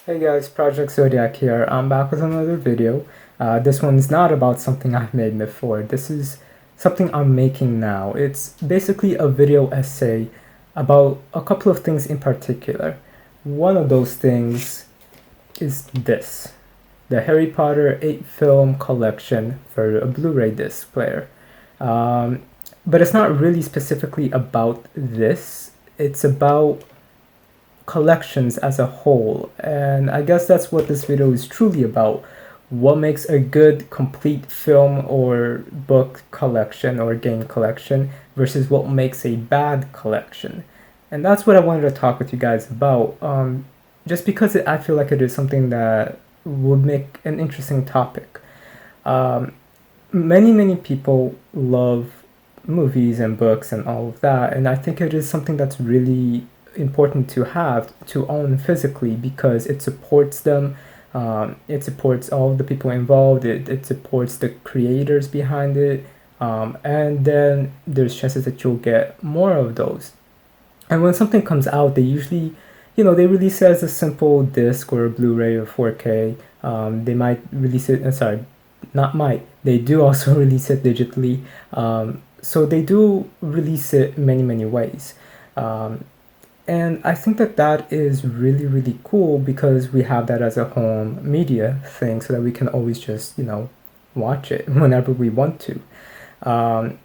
Hey guys, Project Zodiac here. I'm back with another video. This one's not about something I've made before. This is something I'm making now. It's basically a video essay about a couple of things in particular. One of those things is this, the Harry Potter 8 film collection for a Blu-ray disc player. But it's not really specifically about this. It's about collections as a whole, and I guess that's what this video is truly about. What makes a good complete film or book collection or game collection versus what makes a bad collection. And that's what I wanted to talk with you guys about, just because I feel like it is something that would make an interesting topic. um, many people love movies and books and all of that, and I think it is something that's really important to have to own physically because it supports them. It supports all the people involved. It supports the creators behind it, and then there's chances that you'll get more of those. And when something comes out, they usually, they release it as a simple disc or a Blu-ray or 4K. They might release it. Sorry, not might. They do also release it digitally. So they do release it many ways. Um, and I think that that is really cool because we have that as a home media thing so that we can always just, watch it whenever we want to. Um,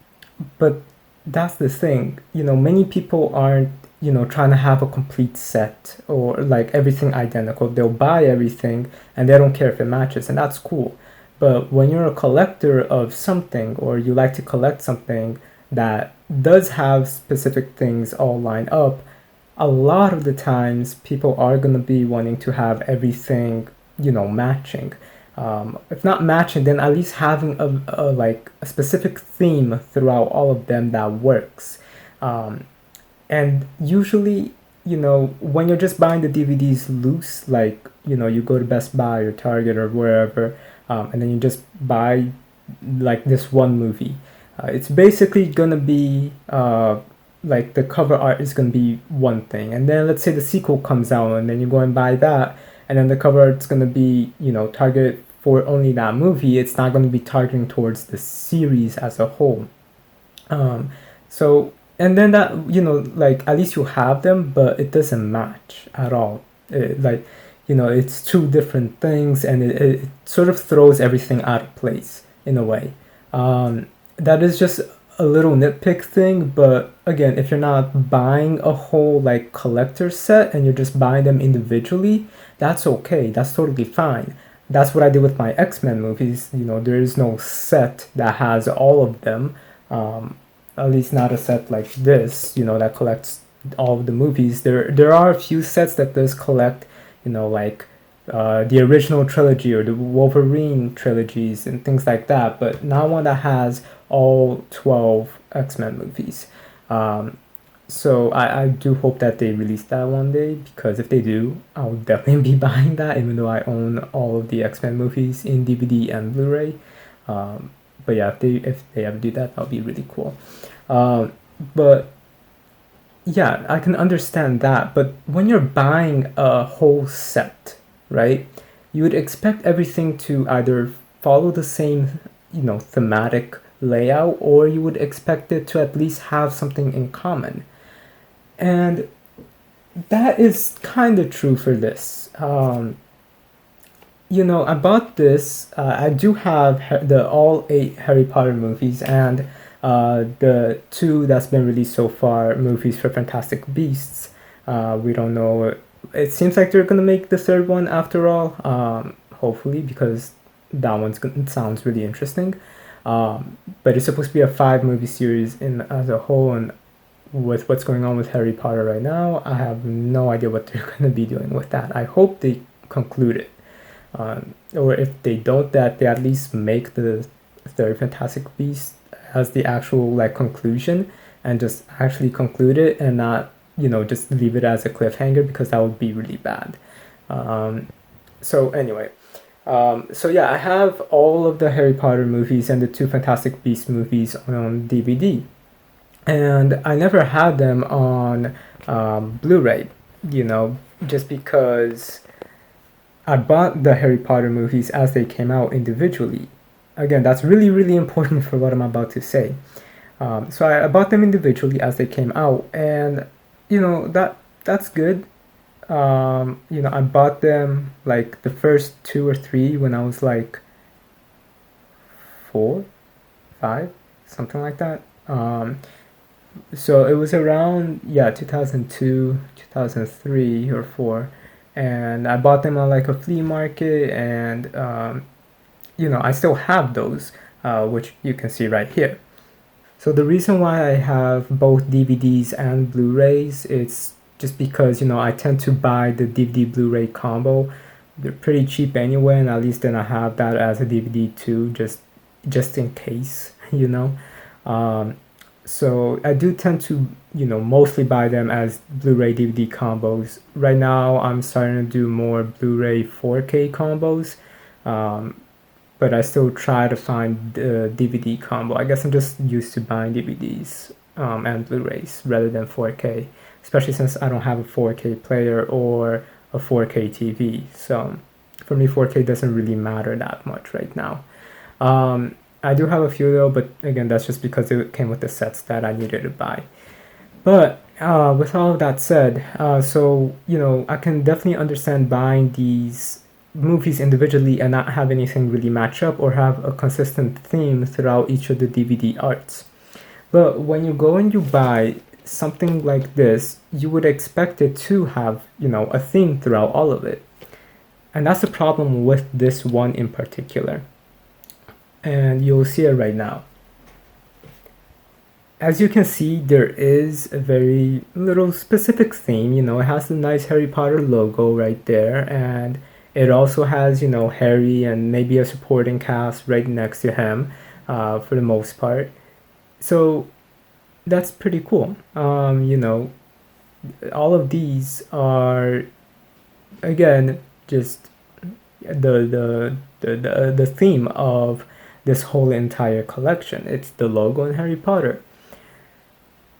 but that's the thing, many people aren't, trying to have a complete set or like everything identical. They'll buy everything and they don't care if it matches, and that's cool. But when you're a collector of something or you like to collect something that does have specific things all lined up, a lot of the times people are going to be wanting to have everything, matching. If not matching, then at least having a specific theme throughout all of them that works. Um, and usually, when you're just buying the DVDs loose, like, you go to Best Buy or Target or wherever, and then you just buy like this one movie. It's basically gonna be like the cover art is gonna be one thing, and then let's say the sequel comes out, and then you go and buy that, and then the cover art's gonna be targeted for only that movie. It's not gonna be targeting towards the series as a whole. Um, so and then that like at least you have them, but it doesn't match at all. Like it's two different things, and it sort of throws everything out of place in a way. That is just a little nitpick thing, but again, if you're not buying a whole like collector set and you're just buying them individually, that's okay. That's totally fine. That's what I did with my X-Men movies. There is no set that has all of them. Um, at least not a set like this, that collects all of the movies. There are a few sets that does collect, like the original trilogy or the Wolverine trilogies and things like that, but not one that has all 12 X-Men movies. So I do hope that they release that one day, because if they do, I'll definitely be buying that, even though I own all of the X-Men movies in DVD and Blu-ray. But yeah, if they ever do that, that'll be really cool. But yeah, I can understand that. But when you're buying a whole set, right, you would expect everything to either follow the same, thematic layout, or you would expect it to at least have something in common. And that is kind of true for this. I bought this. I do have the all 8 Harry Potter movies and the 2 that's been released so far, movies for Fantastic Beasts. We don't know. It seems like they're gonna make the third one after all. Hopefully, because that sounds really interesting. But it's supposed to be a 5 movie series in as a whole, and with what's going on with Harry Potter right now, I have no idea what they're gonna be doing with that. I hope they conclude it. Or if they don't, that they at least make the third Fantastic Beast as the actual like conclusion, and just actually conclude it, and not just leave it as a cliffhanger, because that would be really bad. So anyway, so yeah, I have all of the Harry Potter movies and the 2 Fantastic Beasts movies on DVD, and I never had them on Blu-ray, just because I bought the Harry Potter movies as they came out individually. Again, that's really, really important for what I'm about to say. So I bought them individually as they came out, and that's good. I bought them like the first two or three when I was like 4, 5, something like that. So it was around 2002, 2003 or 4, and I bought them on like a flea market, and I still have those, which you can see right here. So the reason why I have both DVDs and Blu-rays, it's just because I tend to buy the DVD Blu-ray combo. They're pretty cheap anyway, and at least then I have that as a DVD too, just in case. So I do tend to mostly buy them as Blu-ray DVD combos. Right now I'm starting to do more Blu-ray 4K combos, but I still try to find the DVD combo. I guess I'm just used to buying DVDs and Blu-rays rather than 4K, especially since I don't have a 4K player or a 4K TV. So for me, 4K doesn't really matter that much right now. I do have a few though, but again, that's just because it came with the sets that I needed to buy. But with all of that said, so I can definitely understand buying these movies individually and not have anything really match up or have a consistent theme throughout each of the DVD arts. But when you go and you buy something like this, you would expect it to have a theme throughout all of it. And that's the problem with this one in particular, and you'll see it right now. As you can see, there is a very little specific theme. It has the nice Harry Potter logo right there, and it also has Harry and maybe a supporting cast right next to him, for the most part. So that's pretty cool. All of these are, again, just the theme of this whole entire collection. It's the logo and Harry Potter.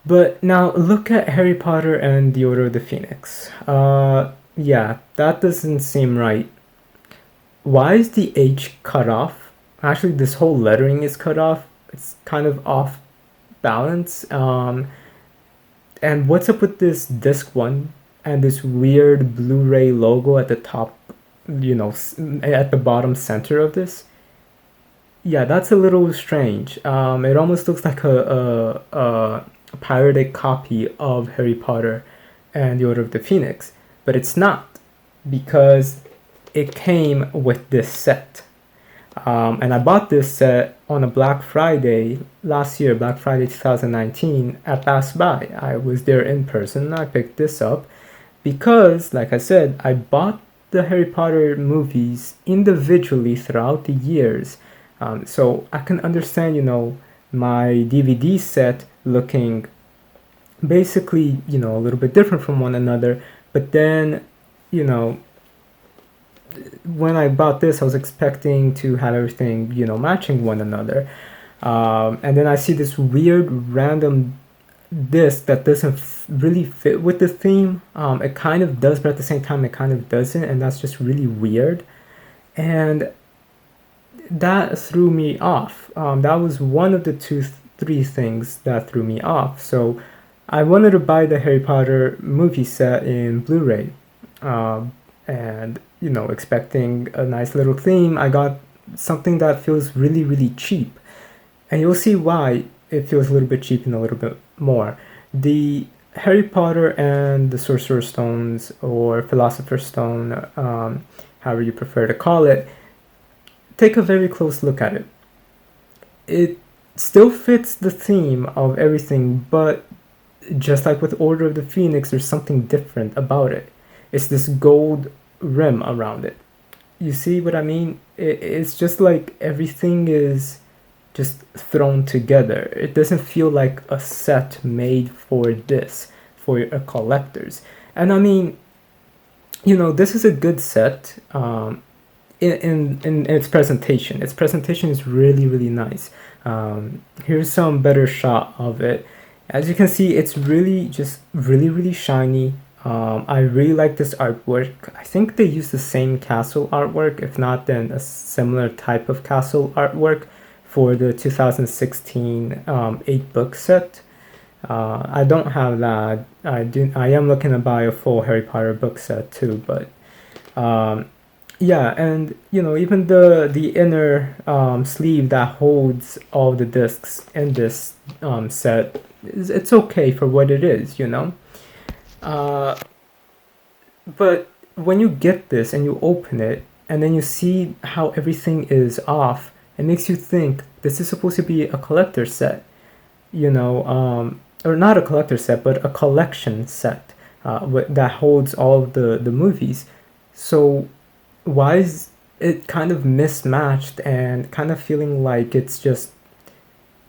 But now look at Harry Potter and the Order of the Phoenix. Yeah, that doesn't seem right. Why is the H cut off? Actually, this whole lettering is cut off. It's kind of off balance. And what's up with this disc one and this weird Blu-ray logo at the top, at the bottom center of this? Yeah, that's a little strange. It almost looks like a pirated copy of Harry Potter and the Order of the Phoenix, but it's not, because it came with this set. And I bought this set on a Black Friday last year, Black Friday 2019, at Best Buy. I was there in person. I picked this up because, like I said, I bought the Harry Potter movies individually throughout the years. So I can understand, my DVD set looking basically, a little bit different from one another. But then, when I bought this, I was expecting to have everything, matching one another. And then I see this weird random disc that doesn't really fit with the theme. It kind of does, but at the same time, it kind of doesn't. And that's just really weird. And that threw me off. That was one of the 3 things that threw me off. So I wanted to buy the Harry Potter movie set in Blu-ray, and expecting a nice little theme. I got something that feels really, really cheap, and you'll see why it feels a little bit cheap in a little bit more. The Harry Potter and the Sorcerer's Stones, or Philosopher's Stone, however you prefer to call it, take a very close look at it. It still fits the theme of everything, but just like with Order of the Phoenix, there's something different about it. It's this gold rim around it. You see what I mean? It's just like everything is just thrown together. It doesn't feel like a set made for this, for a collectors. And I mean, this is a good set. In its presentation. Its presentation is really, really nice. Here's some better shot of it. As you can see, it's really just really, really shiny. I really like this artwork. I think they use the same castle artwork, if not then a similar type of castle artwork for the 2016 8-book set. I don't have that. I am looking to buy a full Harry Potter book set too, but yeah, and even the inner sleeve that holds all the discs in this set, it's okay for what it is, but when you get this and you open it and then you see how everything is off, it makes you think this is supposed to be a collector set, or not a collector set, but a collection set that holds all of the movies. So why is it kind of mismatched and kind of feeling like it's just,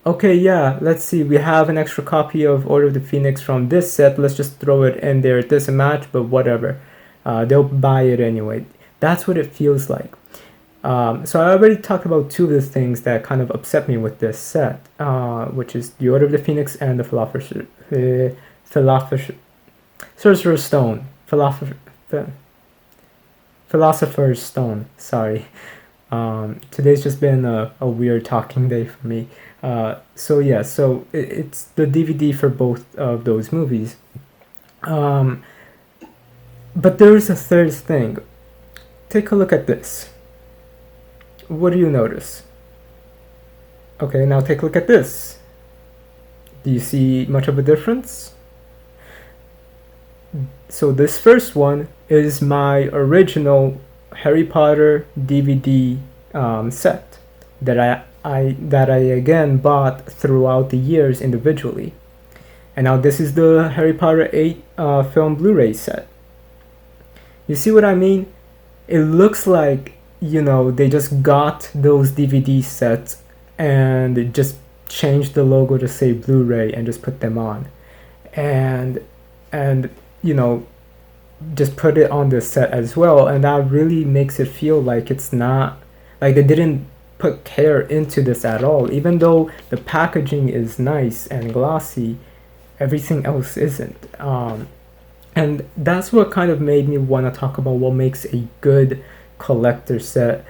okay, yeah, let's see, we have an extra copy of Order of the Phoenix from this set, let's just throw it in there. It doesn't match, but whatever. They'll buy it anyway. That's what it feels like. So I already talked about two of the things that kind of upset me with this set, which is the Order of the Phoenix and the Sorcerer's Stone. Philosopher's Stone, sorry. Today's just been a weird talking day for me. So yeah, so it's the DVD for both of those movies. But there's a third thing. Take a look at this. What do you notice? Okay, now take a look at this. Do you see much of a difference? So this first one is my original Harry Potter DVD set that I again bought throughout the years individually. And now this is the Harry Potter 8 film Blu-ray set. You see what I mean? It looks like, they just got those DVD sets and just changed the logo to say Blu-ray and just put them on. And just put it on the set as well. And that really makes it feel like it's not, like they didn't put care into this at all. Even though the packaging is nice and glossy, everything else isn't. And that's what kind of made me want to talk about what makes a good collector set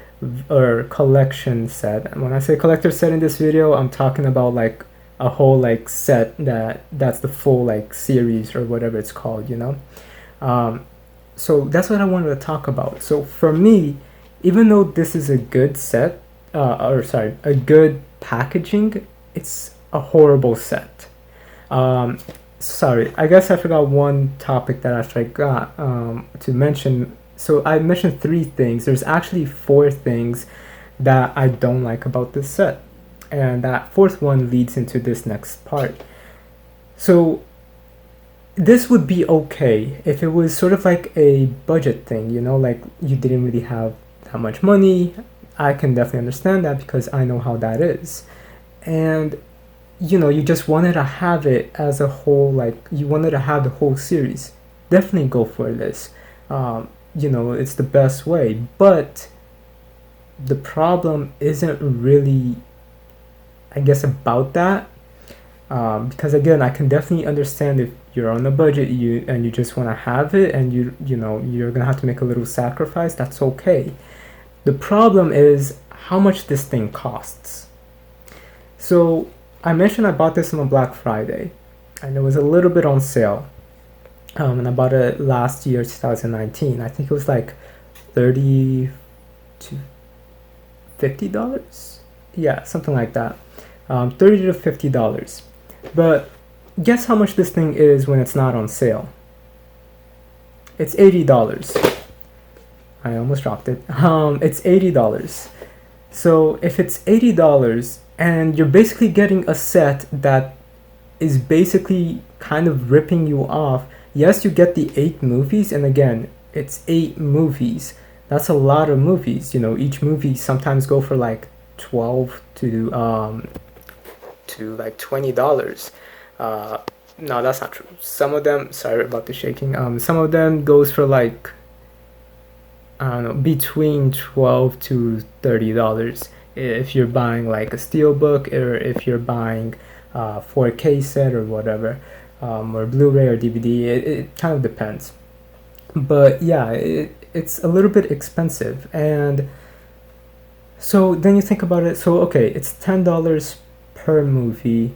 or collection set. And when I say collector set in this video, I'm talking about like a whole like set that's the full like series or whatever it's called, so that's what I wanted to talk about. So for me, even though this is a good set, a good packaging, it's a horrible set. Sorry, I guess I forgot one topic that I forgot to mention. So I mentioned 3 things. There's actually 4 things that I don't like about this set. And that 4th one leads into this next part. So this would be okay if it was sort of like a budget thing, like you didn't really have that much money. I can definitely understand that because I know how that is. And you just wanted to have it as a whole, like you wanted to have the whole series. Definitely go for this. It's the best way. But the problem isn't really, I guess, about that. Because again, I can definitely understand if you're on a budget and you just want to have it and you're gonna have to make a little sacrifice. That's okay. The problem is how much this thing costs. So I mentioned I bought this on a Black Friday, and it was a little bit on sale. And I bought it last year, 2019. I think it was like $30 to $50. Yeah, something like that. $30 to $50. But guess how much this thing is when it's not on sale? It's $80. I almost dropped it. It's $80. So if it's $80 and you're basically getting a set that is basically kind of ripping you off, yes, you get the 8 movies, and again, it's 8 movies. That's a lot of movies. Each movie sometimes go for like $12 to like $20. No, that's not true. Some of them, sorry about the shaking. Some of them goes for like, I don't know, between $12 to $30 if you're buying like a steelbook or if you're buying 4K set or whatever. or Blu-ray or DVD. It kind of depends. But yeah, it's a little bit expensive. And so then you think about it. So okay, it's $10 per movie,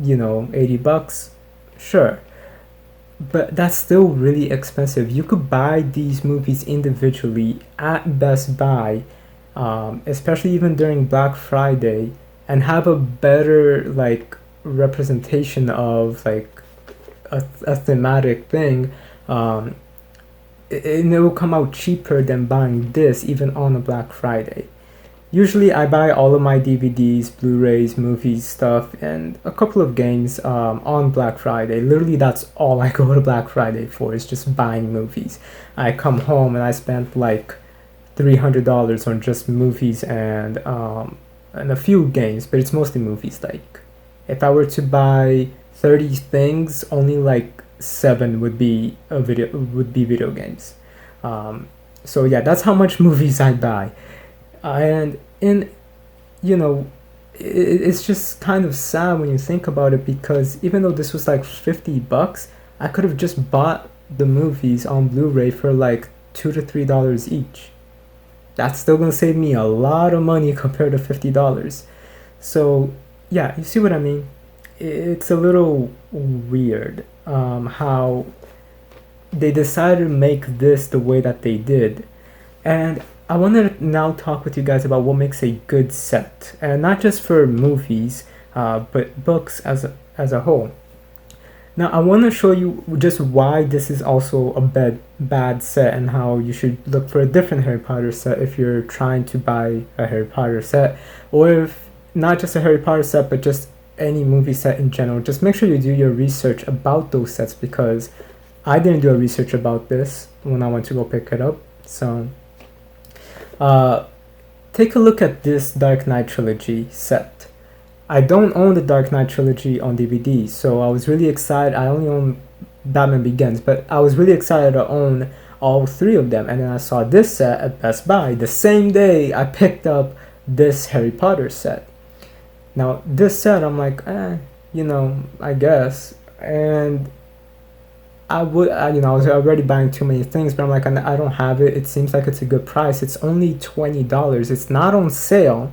80 bucks, sure. But that's still really expensive. You could buy these movies individually at Best Buy, especially even during Black Friday, and have a better like representation of like a thematic thing. And it will come out cheaper than buying this even on a Black Friday. Usually I buy all of my DVDs, Blu-rays, movies, stuff, and a couple of games on Black Friday. Literally that's all I go to Black Friday for, is just buying movies. I come home and I spent like $300 on just movies and a few games, but it's mostly movies. Like if I were to buy 30 things, only like 7 would be video games. So yeah, that's how much movies I buy. And it's just kind of sad when you think about it, because even though this was like 50 bucks, I could have just bought the movies on Blu-ray for like $2 to $3 each. That's still gonna save me a lot of money compared to $50. So yeah, you see what I mean? It's a little weird how they decided to make this the way that they did. And I want to now talk with you guys about what makes a good set, and not just for movies, but books as a whole. Now, I want to show you just why this is also a bad set, and how you should look for a different Harry Potter set if you're trying to buy a Harry Potter set, or if not just a Harry Potter set, but just any movie set in general. Just make sure you do your research about those sets, because I didn't do a research about this when I went to go pick it up. So take a look at this Dark Knight Trilogy set. I don't own the Dark Knight Trilogy on DVD, so I was really excited. I only own Batman Begins, but I was really excited to own all 3 of them. And then I saw this set at Best Buy the same day I picked up this Harry Potter set. Now this set, I'm like, I guess. And I was already buying too many things, but I'm like, I don't have it. It seems like it's a good price. It's only $20. It's not on sale.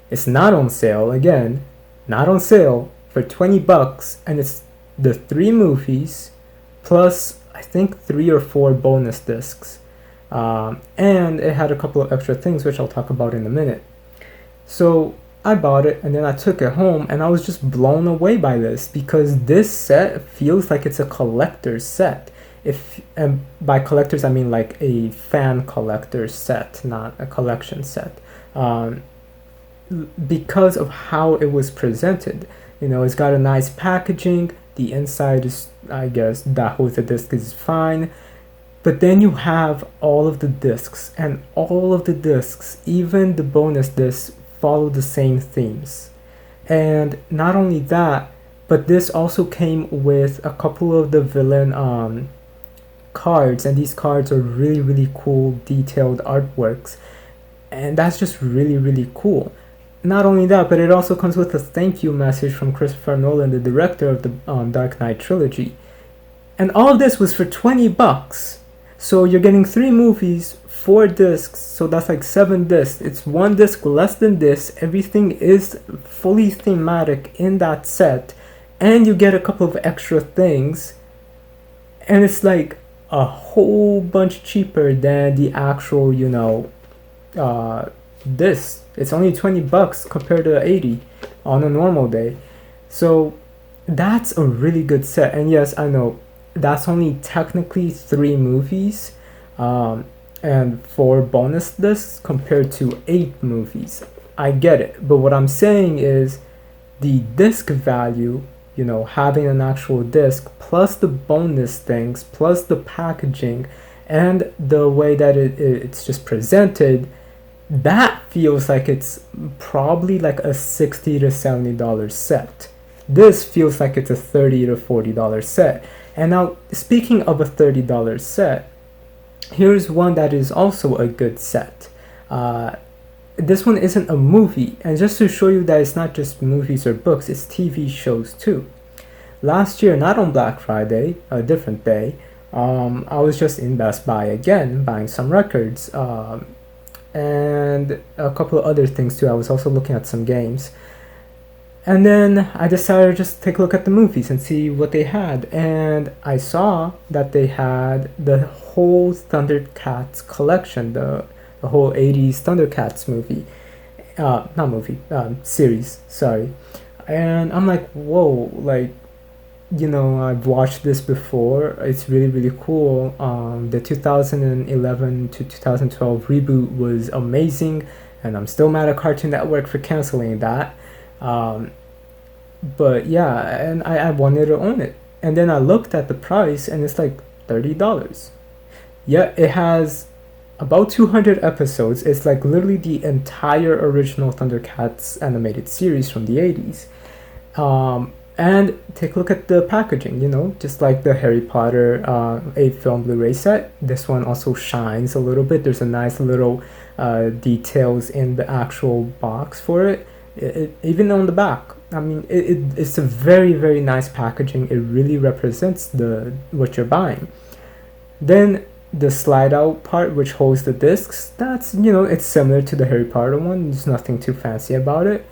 It's not on sale. Again, not on sale for 20 bucks. And it's the 3 movies plus I think 3 or 4 bonus discs. And it had a couple of extra things, which I'll talk about in a minute. So I bought it and then I took it home, and I was just blown away by this, because this set feels like it's a collector's set. And by collectors I mean like a fan collector's set, not a collection set. Because of how it was presented. It's got a nice packaging. The inside is, I guess, that holds the disc is fine. But then you have all of the discs, and all of the discs, even the bonus discs, follow the same themes. And not only that, but this also came with a couple of the villain cards, and these cards are really, really cool, detailed artworks, and that's just really, really cool. Not only that, but it also comes with a thank you message from Christopher Nolan, the director of the Dark Knight Trilogy. And all of this was for 20 bucks. So you're getting 3 movies, 4 discs, so that's like 7 discs. It's 1 disc less than this. Everything is fully thematic in that set, and you get a couple of extra things, and it's like a whole bunch cheaper than the actual, disc. It's only 20 bucks compared to 80 on a normal day. So that's a really good set. And yes, I know that's only technically 3 movies and 4 bonus discs compared to 8 movies. I get it, but what I'm saying is the disc value, having an actual disc plus the bonus things plus the packaging and the way that it's just presented, that feels like it's probably like a $60 to $70 set. This feels like it's a $30 to $40 set. And now, speaking of a $30 set, here's one that is also a good set. This one isn't a movie, and just to show you that it's not just movies or books, it's TV shows too. last year, not on Black Friday, a different day, I was just in Best Buy again buying some records, and a couple of other things too. I was also looking at some games. And then I decided to just take a look at the movies and see what they had. And I saw that they had the whole Thundercats collection, the whole 80s Thundercats movie. Not movie, series, sorry. And I'm like, whoa, like, I've watched this before. It's really, really cool. The 2011 to 2012 reboot was amazing. And I'm still mad at Cartoon Network for canceling that. But yeah, and I wanted to own it. And then I looked at the price and it's like $30. Yeah, it has about 200 episodes. It's like literally the entire original Thundercats animated series from the 80s. And take a look at the packaging, just like the Harry Potter 8-film Blu-ray set. This one also shines a little bit. There's a nice little details in the actual box for it. Even on the back. I mean, it's a very, very nice packaging. It really represents what you're buying. Then the slide out part, which holds the discs, that's, it's similar to the Harry Potter one. There's nothing too fancy about it.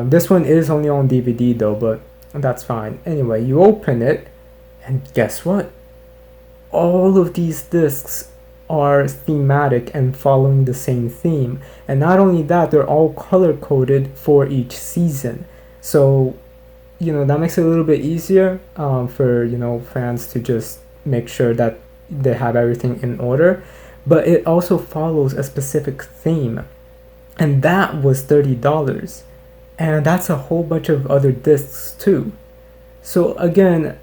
This one is only on DVD though, but that's fine. Anyway, you open it, and guess what? All of these discs are thematic and following the same theme. And not only that, they're all color coded for each season. So, that makes it a little bit easier for, fans to just make sure that they have everything in order. But it also follows a specific theme. And that was $30. And that's a whole bunch of other discs too. So again,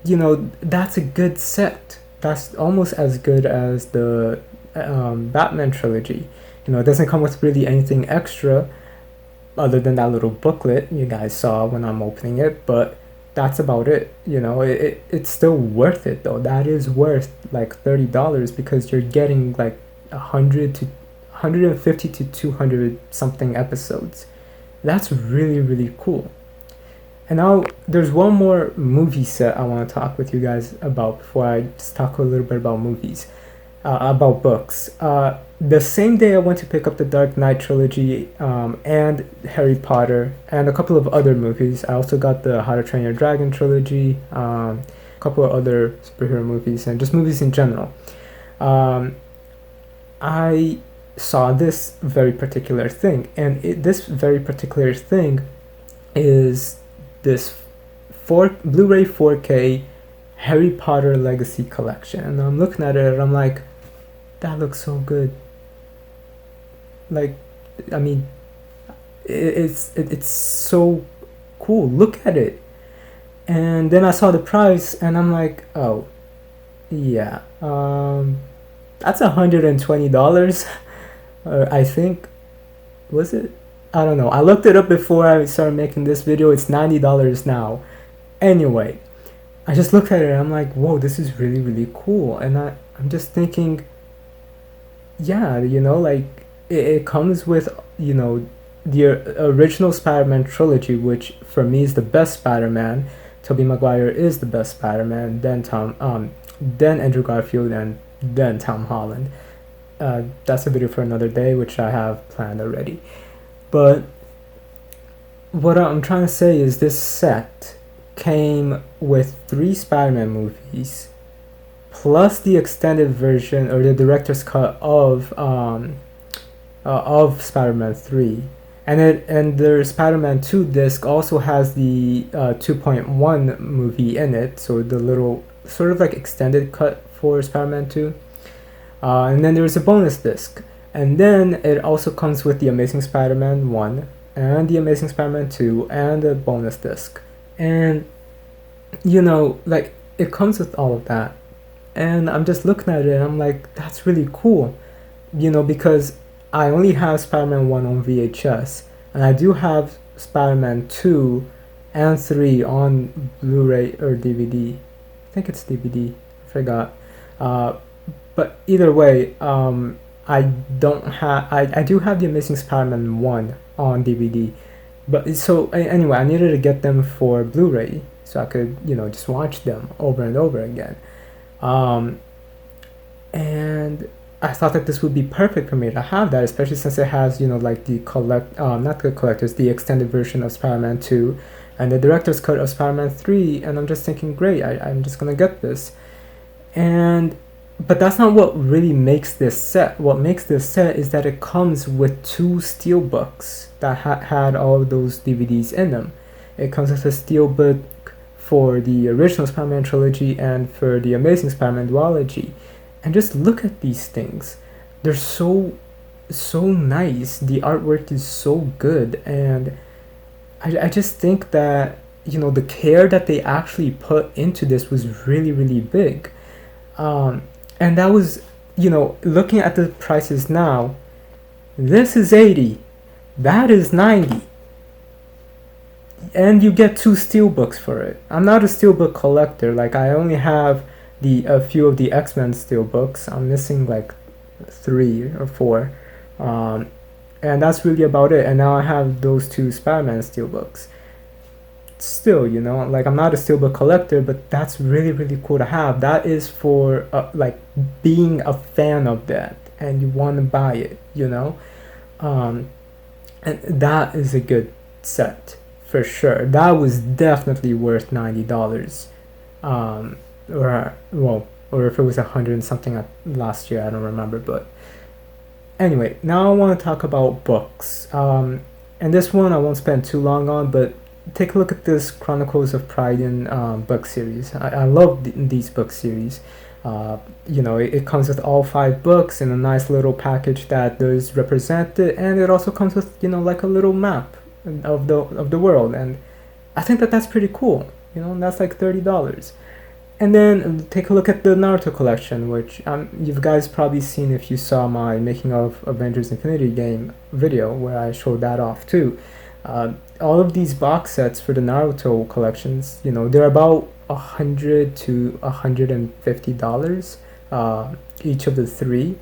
that's a good set. That's almost as good as the Batman trilogy. It doesn't come with really anything extra other than that little booklet you guys saw when I'm opening it, but that's about it. It's still worth it though. That is worth like $30 because you're getting like 150 to 200 something episodes. That's really, really cool. And now there's one more movie set I want to talk with you guys about before I just talk a little bit about movies, about books. The same day I went to pick up the Dark Knight trilogy and Harry Potter and a couple of other movies. I also got the How to Train Your Dragon trilogy, a couple of other superhero movies, and just movies in general. I saw this very particular thing, and this very particular thing is this Blu-ray 4K Harry Potter Legacy Collection. And I'm looking at it and I'm like, that looks so good. Like, I mean, it's so cool. Look at it. And then I saw the price and I'm like, oh yeah, that's $120. I think, was it? I don't know. I looked it up before I started making this video. It's $90 now. Anyway, I just looked at it and I'm like, whoa, this is really, really cool. And I'm just thinking, yeah, like it comes with, the original Spider-Man trilogy, which for me is the best Spider-Man. Tobey Maguire is the best Spider-Man, then Andrew Garfield, and then Tom Holland. That's a video for another day, which I have planned already. But what I'm trying to say is this set came with 3 Spider-Man movies, plus the extended version or the director's cut of Spider-Man 3. And the Spider-Man 2 disc also has the 2.1 movie in it, so the little sort of like extended cut for Spider-Man 2. And then there's a bonus disc. And then it also comes with the Amazing Spider-Man 1 and the Amazing Spider-Man 2 and a bonus disc. And, like, it comes with all of that. And I'm just looking at it and I'm like, that's really cool. Because I only have Spider-Man 1 on VHS. And I do have Spider-Man 2 and 3 on Blu-ray or DVD. I think it's DVD. I forgot. But either way, I do have the Amazing Spider-Man 1 on DVD, but so anyway, I needed to get them for Blu-ray, so I could, just watch them over and over again. And I thought that this would be perfect for me to have that, especially since it has, like the not the collectors, the extended version of Spider-Man 2 and the director's cut of Spider-Man 3, and I'm just thinking, great, I'm just gonna get this. But that's not what really makes this set. What makes this set is that it comes with 2 steelbooks that had all of those DVDs in them. It comes with a steelbook for the original Spider-Man trilogy and for the Amazing Spider-Man duology. And just look at these things. They're so nice. The artwork is so good, and I just think that, the care that they actually put into this was really, really big. And that was, looking at the prices now, this is 80, that is 90. And you get 2 steelbooks for it. I'm not a steelbook collector. Like, I only have a few of the X-Men steelbooks. I'm missing like 3 or 4. And that's really about it. And now I have those 2 Spider-Man steelbooks. Still, like, I'm not a steelbook collector, but that's really, really cool to have. That is for like being a fan of that and you want to buy it, and that is a good set for sure. That was definitely worth $90. Or if it was 100 and something last year, I don't remember. But anyway, now I want to talk about books. And this one I won't spend too long on, but take a look at this Chronicles of Pride book series. I love these book series. It comes with all 5 books in a nice little package that does represent it, and it also comes with, like a little map of the world, and I think that's pretty cool. And that's like $30. And then take a look at the Naruto Collection, which you guys probably seen if you saw my making of Avengers Infinity Game video, where I showed that off too. All of these box sets for the Naruto collections, they're about $100 to $150 each of the 3.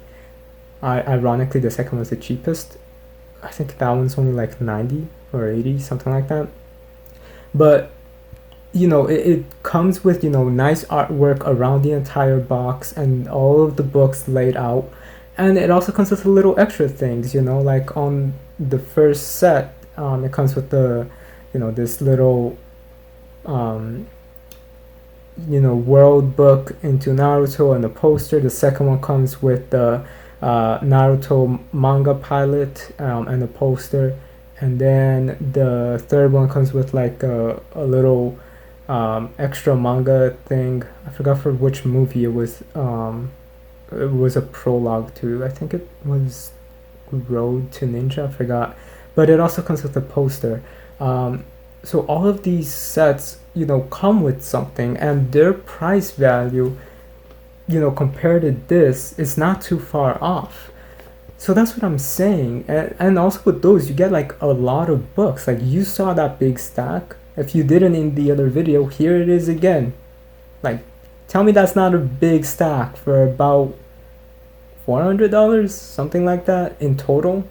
Ironically, the second was the cheapest. I think that one's only like 90 or 80, something like that. But it comes with, nice artwork around the entire box and all of the books laid out. And it also comes with little extra things, like on the first set, it comes with the, this little, world book into Naruto and the poster. The second one comes with the Naruto manga pilot and the poster. And then the third one comes with like a little extra manga thing. I forgot for which movie it was. It was a prologue to, I think it was Road to Ninja, I forgot. But it also comes with a poster. So all of these sets, come with something, and their price value, compared to this, is not too far off. So that's what I'm saying. And also with those, you get like a lot of books. Like, you saw that big stack. If you didn't in the other video, here it is again. Like, tell me that's not a big stack for about $400, something like that in total.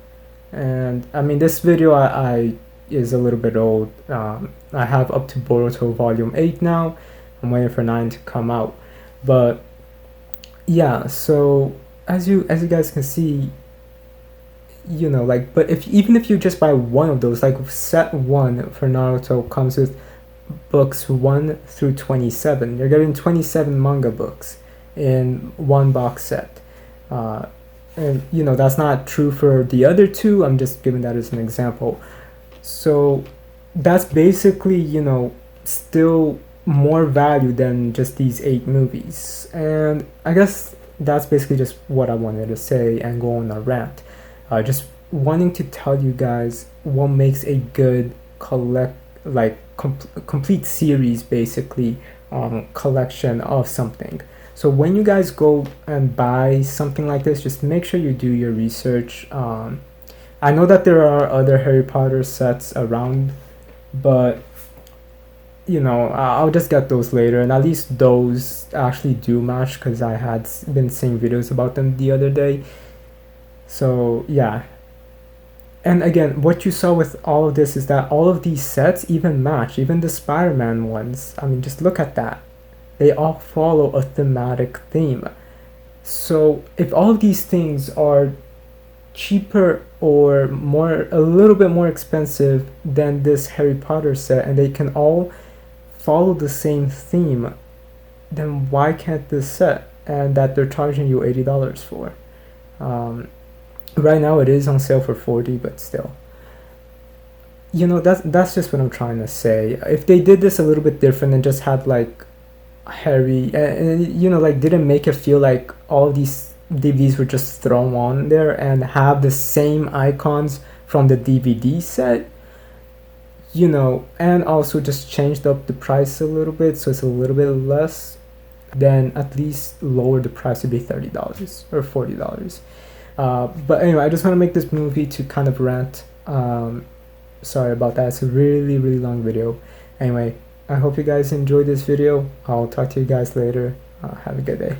And I mean, this video I is a little bit old. I have up to Boruto volume 8 now. I'm waiting for 9 to come out. But yeah, so as you guys can see, but even if you just buy one of those, like set 1 for Naruto comes with books 1 through 27. You're getting 27 manga books in one box set. And that's not true for the other 2. I'm just giving that as an example. So that's basically, still more value than just these 8 movies. And I guess that's basically just what I wanted to say and go on a rant. Just wanting to tell you guys what makes a good complete series, basically, collection of something. So when you guys go and buy something like this, just make sure you do your research. I know that there are other Harry Potter sets around, but I'll just get those later, and at least those actually do match, because I had been seeing videos about them the other day. So yeah, And again, what you saw with all of this is that all of these sets even match, even the Spider-Man ones. I mean, just look at that. They all follow a thematic theme. So if all of these things are cheaper or more, a little bit more expensive than this Harry Potter set, and they can all follow the same theme, then why can't this set? And that they're charging you $80 for. Right now it is on sale for 40, but still. You know, that's just what I'm trying to say. If they did this a little bit different and just had like Harry, and you know, like didn't make it feel like all these DVDs were just thrown on there and have the same icons from the DVD set, you know, and also just changed up the price a little bit so it's a little bit less, then at least lower the price to be $30 or $40. But anyway, I just want to make this movie to kind of rant. Sorry about that. It's a really, really long video. Anyway, I hope you guys enjoyed this video. I'll talk to you guys later. Have a good day.